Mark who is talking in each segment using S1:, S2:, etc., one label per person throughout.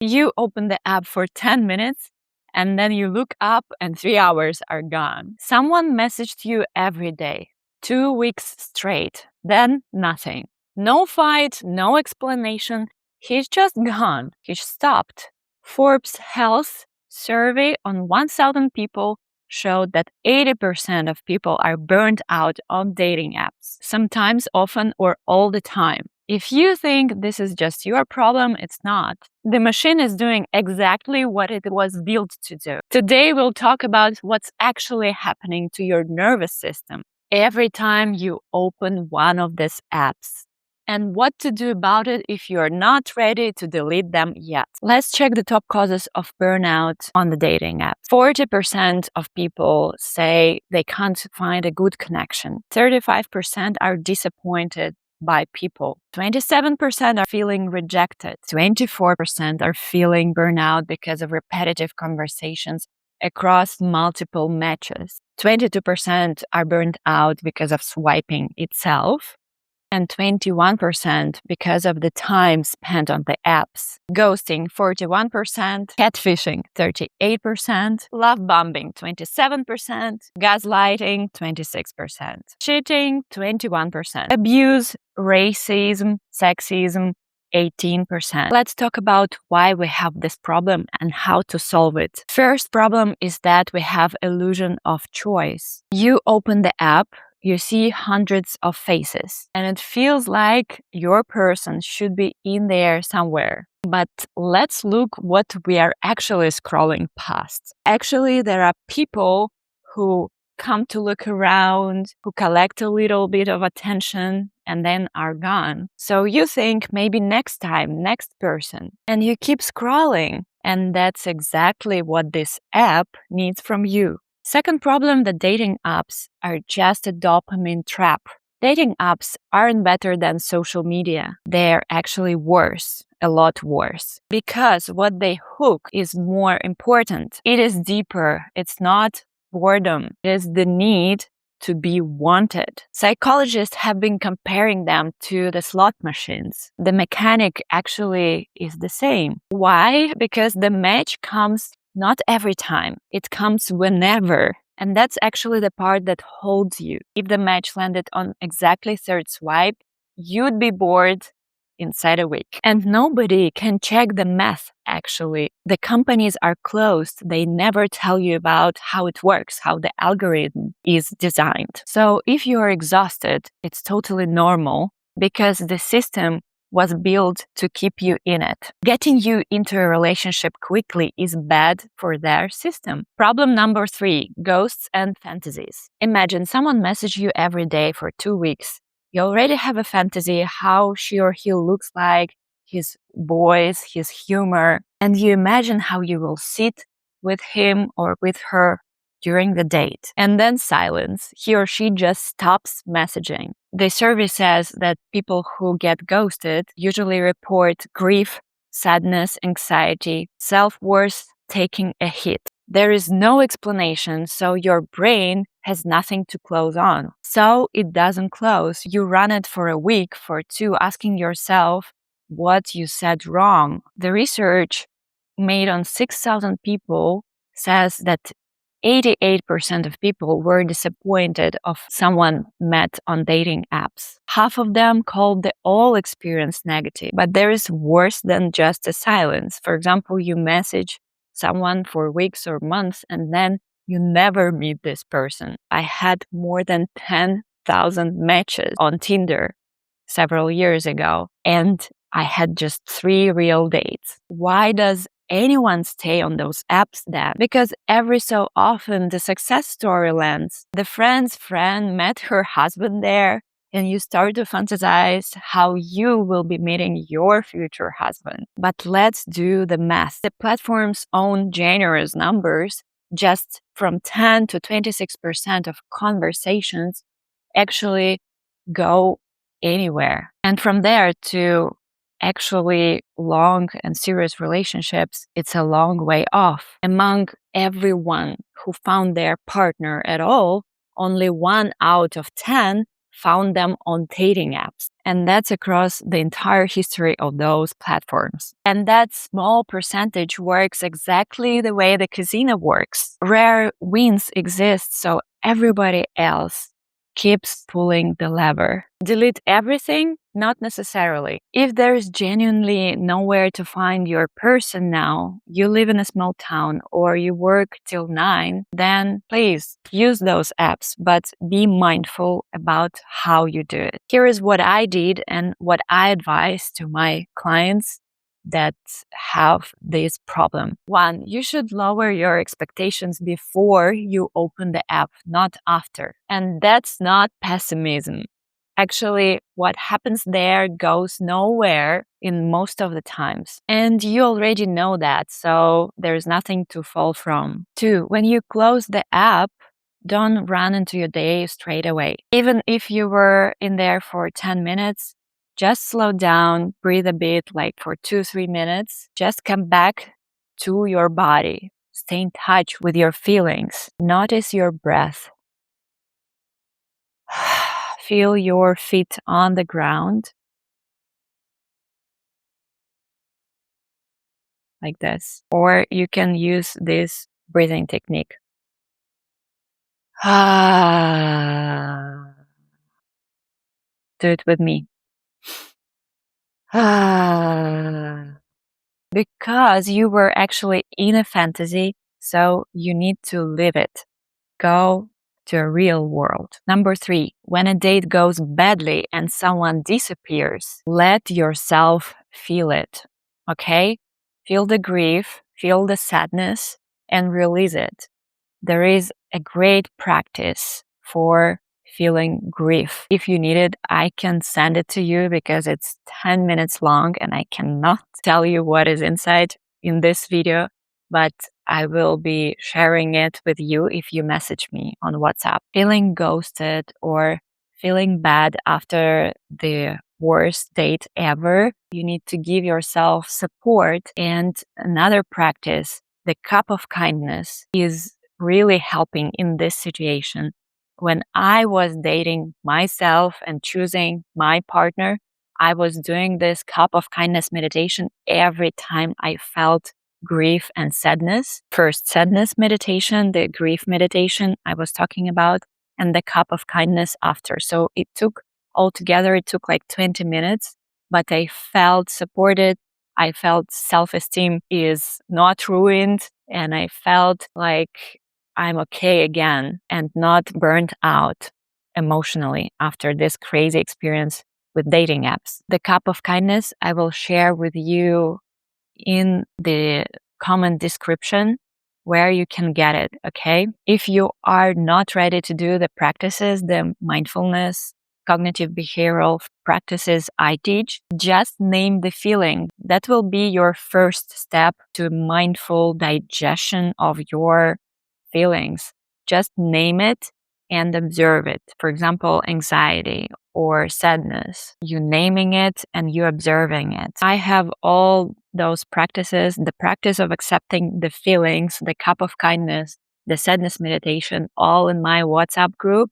S1: You open the app for 10 minutes and then you look up and 3 hours are gone. Someone messaged you every day, 2 weeks straight, then nothing. No fight, no explanation. He's just gone. He stopped. Forbes Health survey on 1,000 people showed that 80% of people are burned out on dating apps, sometimes, often, or all the time. If you think this is just your problem, it's not. The machine is doing exactly what it was built to do. Today, we'll talk about what's actually happening to your nervous system every time you open one of these apps, and what to do about it if you're not ready to delete them yet. Let's check the top causes of burnout on the dating app. 40% of people say they can't find a good connection. 35% are disappointed by people. 27% are feeling rejected. 24% are feeling burnout because of repetitive conversations across multiple matches. 22% are burned out because of swiping itself, and 21% because of the time spent on the apps. Ghosting, 41%, catfishing, 38%, lovebombing, 27%, gaslighting, 26%, cheating, 21%, abuse, racism, sexism, 18%. Let's talk about why we have this problem and how to solve it. First problem is that we have illusion of choice. You open the app, you see hundreds of faces, and it feels like your person should be in there somewhere. But let's look what we are actually scrolling past. Actually, there are people who come to look around, who collect a little bit of attention, and then are gone. So you think maybe next time, next person, and you keep scrolling. And that's exactly what this app needs from you. Second problem, the dating apps are just a dopamine trap. Dating apps aren't better than social media. They're actually worse, a lot worse. Because what they hook is more important. It is deeper. It's not boredom. It is the need to be wanted. Psychologists have been comparing them to the slot machines. The mechanic actually is the same. Why? Because the match comes not every time. It comes whenever. And that's actually the part that holds you. If the match landed on exactly third swipe, you'd be bored inside a week. And nobody can check the math, actually. The companies are closed. They never tell you about how it works, how the algorithm is designed. So if you're exhausted, it's totally normal because the system was built to keep you in it. Getting you into a relationship quickly is bad for their system. Problem number 3, ghosts and fantasies. Imagine someone messages you every day for 2 weeks. You already have a fantasy how she or he looks like, his voice, his humor, and you imagine how you will sit with him or with her during the date. And then silence. He or she just stops messaging. The survey says that people who get ghosted usually report grief, sadness, anxiety, self-worth taking a hit. There is no explanation, so your brain has nothing to close on. So it doesn't close. You run it for a week, for 2, asking yourself what you said wrong. The research made on 6,000 people says that 88% of people were disappointed of someone met on dating apps. Half of them called the whole experience negative. But there is worse than just a silence. For example, you message someone for weeks or months and then you never meet this person. I had more than 10,000 matches on Tinder several years ago, and I had just 3 real dates. Why does anyone stay on those apps then? Because every so often the success story lands. The friend's friend met her husband there, and you start to fantasize how you will be meeting your future husband. But let's do the math. The platform's own generous numbers, just from 10 to 26% of conversations actually go anywhere. And from there to actually long and serious relationships, it's a long way off. Among everyone who found their partner at all, only 1 out of 10 found them on dating apps. And that's across the entire history of those platforms. And that small percentage works exactly the way the casino works. Rare wins exist, so everybody else keeps pulling the lever. Delete everything? Not necessarily. If there's genuinely nowhere to find your person now, you live in a small town or you work till 9, then please use those apps, but be mindful about how you do it. Here is what I did and what I advise to my clients that have this problem. 1, you should lower your expectations before you open the app, not after. And that's not pessimism. Actually, what happens there goes nowhere in most of the times. And you already know that, so there's nothing to fall from. 2, when you close the app, don't run into your day straight away. Even if you were in there for 10 minutes, just slow down, breathe a bit, like for 2-3 minutes. Just come back to your body. Stay in touch with your feelings. Notice your breath. Feel your feet on the ground. Like this. Or you can use this breathing technique. Do it with me. Because you were actually in a fantasy, so you need to live it. Go to a real world. Number 3, when a date goes badly and someone disappears, let yourself feel it. Okay? Feel the grief, feel the sadness, and release it. There is a great practice for feeling grief. If you need it, I can send it to you because it's 10 minutes long and I cannot tell you what is inside in this video, but I will be sharing it with you if you message me on WhatsApp. Feeling ghosted or feeling bad after the worst date ever, you need to give yourself support. And another practice, the cup of kindness, is really helping in this situation. When I was dating myself and choosing my partner, I was doing this cup of kindness meditation every time I felt grief and sadness. First, sadness meditation, the grief meditation I was talking about, and the cup of kindness after. So it took like 20 minutes, but I felt supported. I felt self-esteem is not ruined, and I felt like I'm okay again and not burnt out emotionally after this crazy experience with dating apps. The cup of kindness I will share with you in the comment description where you can get it, okay? If you are not ready to do the practices, the mindfulness, cognitive behavioral practices I teach, just name the feeling. That will be your first step to mindful digestion of your feelings. Just name it and observe it. For example, anxiety or sadness. You naming it and you observing it. I have all those practices, the practice of accepting the feelings, the cup of kindness, the sadness meditation, all in my WhatsApp group.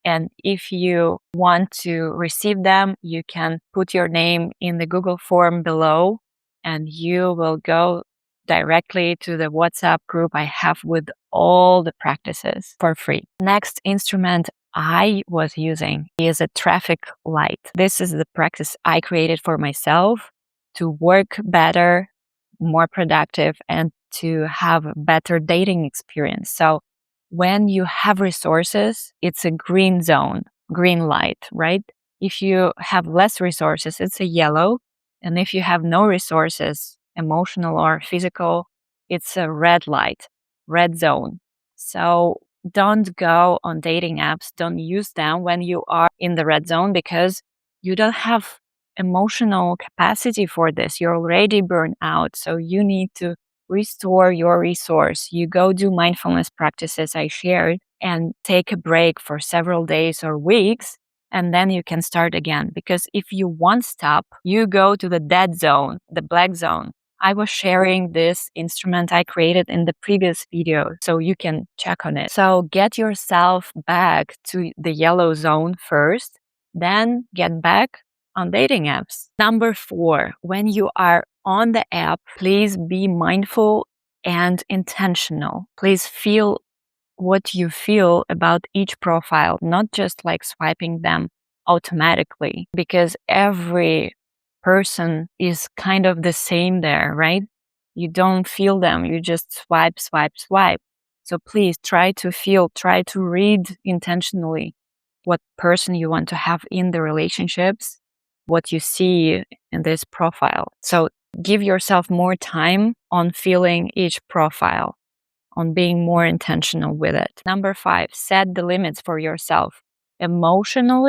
S1: And if you want to receive them, you can put your name in the Google form below and you will go directly to the WhatsApp group I have with all the practices for free. Next instrument I was using is a traffic light. This is the practice I created for myself to work better, more productive, and to have a better dating experience. So when you have resources, it's a green zone, green light, right? If you have less resources, it's a yellow. And if you have no resources, emotional or physical, it's a red light, red zone. So don't go on dating apps. Don't use them when you are in the red zone because you don't have emotional capacity for this. You're already burned out. So you need to restore your resource. You go do mindfulness practices I shared and take a break for several days or weeks. And then you can start again. Because if you won't stop, you go to the dead zone, the black zone. I was sharing this instrument I created in the previous video, so you can check on it. So get yourself back to the yellow zone first, then get back on dating apps. Number 4, when you are on the app, please be mindful and intentional. Please feel what you feel about each profile, not just like swiping them automatically, because every person is kind of the same there, right? You don't feel them, you just swipe, swipe, swipe. So please try to feel, try to read intentionally what person you want to have in the relationships, what you see in this profile. So give yourself more time on feeling each profile, on being more intentional with it. Number 5, set the limits for yourself. Emotional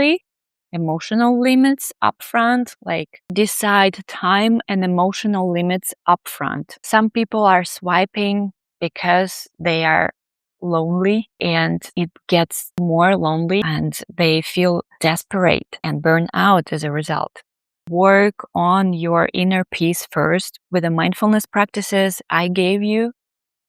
S1: limits upfront, like decide time and emotional limits upfront. Some people are swiping because they are lonely and it gets more lonely and they feel desperate and burn out as a result. Work on your inner peace first with the mindfulness practices I gave you,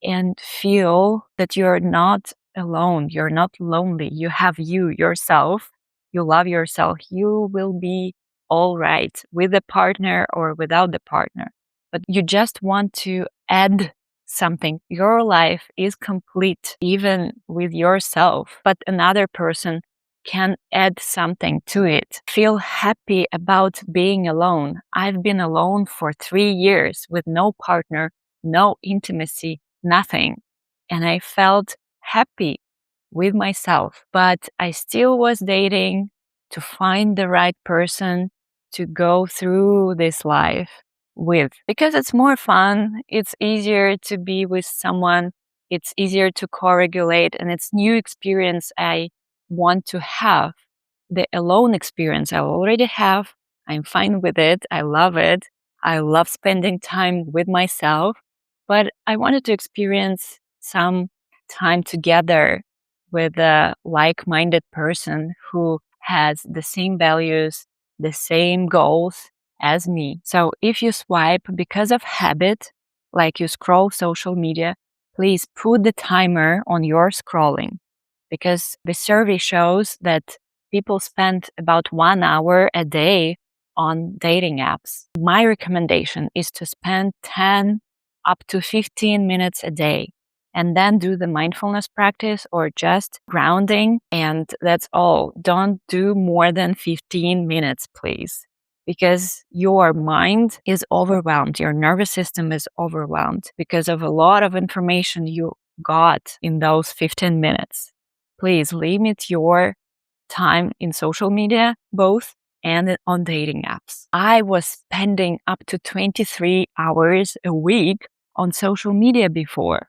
S1: and feel that you're not alone. You're not lonely. You have yourself. You love yourself. You will be all right with the partner or without the partner. But you just want to add something. Your life is complete, even with yourself, but another person can add something to it. Feel happy about being alone. I've been alone for 3 years with no partner, no intimacy, nothing. And I felt happy with myself, but I still was dating to find the right person to go through this life with, because it's more fun. It's easier to be with someone. It's easier to co-regulate, and it's new experience I want to have. The alone experience I already have. I'm fine with it. I love it. I love spending time with myself, but I wanted to experience some time together with a like-minded person who has the same values, the same goals as me. So if you swipe because of habit, like you scroll social media, please put the timer on your scrolling, because the survey shows that people spend about 1 hour a day on dating apps. My recommendation is to spend 10 up to 15 minutes a day, and then do the mindfulness practice or just grounding. And that's all. Don't do more than 15 minutes, please, because your mind is overwhelmed. Your nervous system is overwhelmed because of a lot of information you got in those 15 minutes. Please limit your time in social media, both and on dating apps. I was spending up to 23 hours a week on social media before,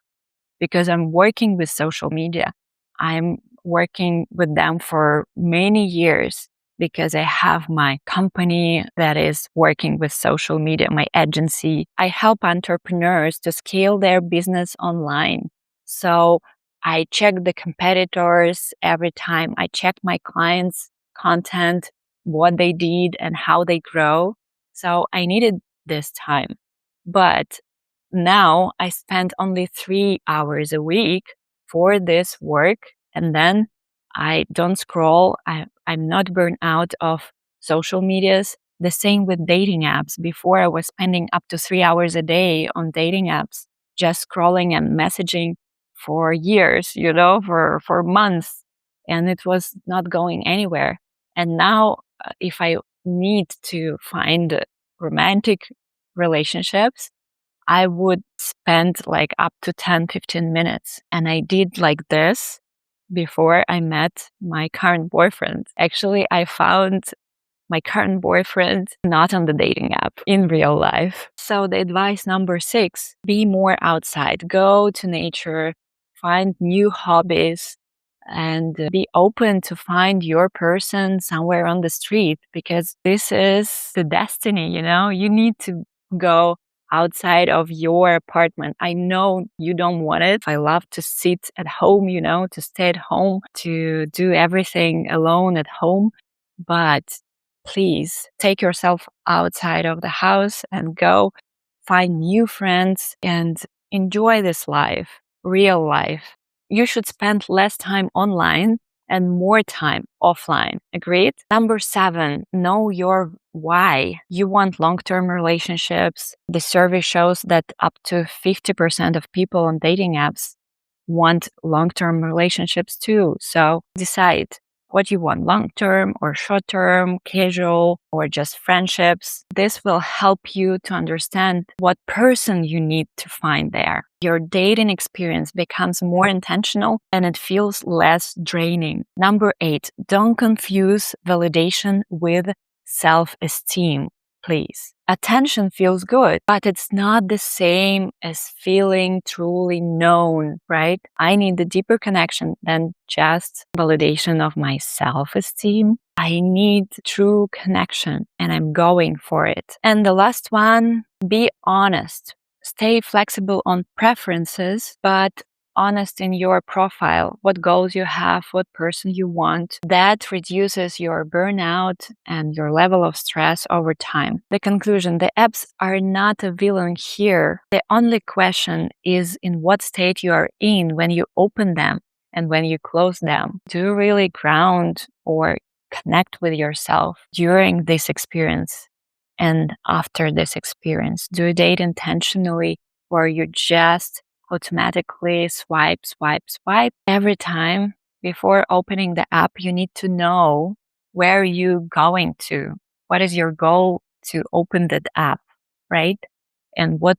S1: because I'm working with social media. I'm working with them for many years because I have my company that is working with social media, my agency. I help entrepreneurs to scale their business online. So I check the competitors every time. I check my clients' content, what they did and how they grow. So I needed this time. But now I spend only 3 hours a week for this work, and then I don't scroll. I'm not burned out of social medias. The same with dating apps. Before I was spending up to 3 hours a day on dating apps, just scrolling and messaging for years, for months, and it was not going anywhere. And now, if I need to find romantic relationships, I would spend like up to 10, 15 minutes. And I did like this before I met my current boyfriend. Actually, I found my current boyfriend not on the dating app, in real life. So the advice number 6, be more outside, go to nature, find new hobbies, and be open to find your person somewhere on the street, because this is the destiny, you need to go outside of your apartment. I know you don't want it. I love to sit at home, to stay at home, to do everything alone at home. But please take yourself outside of the house and go find new friends and enjoy this life, real life. You should spend less time online and more time offline. Agreed? Number 7, know your why. You want long-term relationships. The survey shows that up to 50% of people on dating apps want long-term relationships too. So decide what you want, long-term or short-term, casual, or just friendships. This will help you to understand what person you need to find there. Your dating experience becomes more intentional and it feels less draining. Number 8, don't confuse validation with self-esteem, please. Attention feels good, but it's not the same as feeling truly known, right? I need a deeper connection than just validation of my self-esteem. I need true connection and I'm going for it. And the last one, be honest. Stay flexible on preferences, but honest in your profile, what goals you have, what person you want. That reduces your burnout and your level of stress over time. The conclusion, the apps are not a villain here. The only question is in what state you are in when you open them and when you close them. Do you really ground or connect with yourself during this experience and after this experience? Do you date intentionally or you just automatically swipe every time? Before opening the app, you need to know where you're going to. What is your goal to open that app, right? And what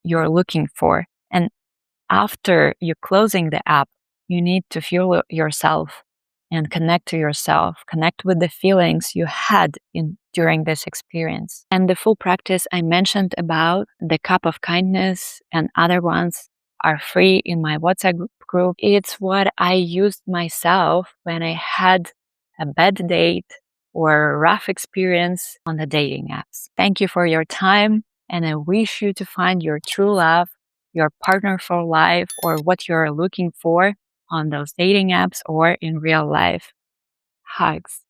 S1: you're looking for. And after you're closing the app, you need to feel yourself and connect to yourself, connect with the feelings you had during this experience. And the full practice I mentioned about the cup of kindness and other ones are free in my WhatsApp group. It's what I used myself when I had a bad date or a rough experience on the dating apps. Thank you for your time, and I wish you to find your true love, your partner for life, or what you're looking for on those dating apps or in real life. Hugs.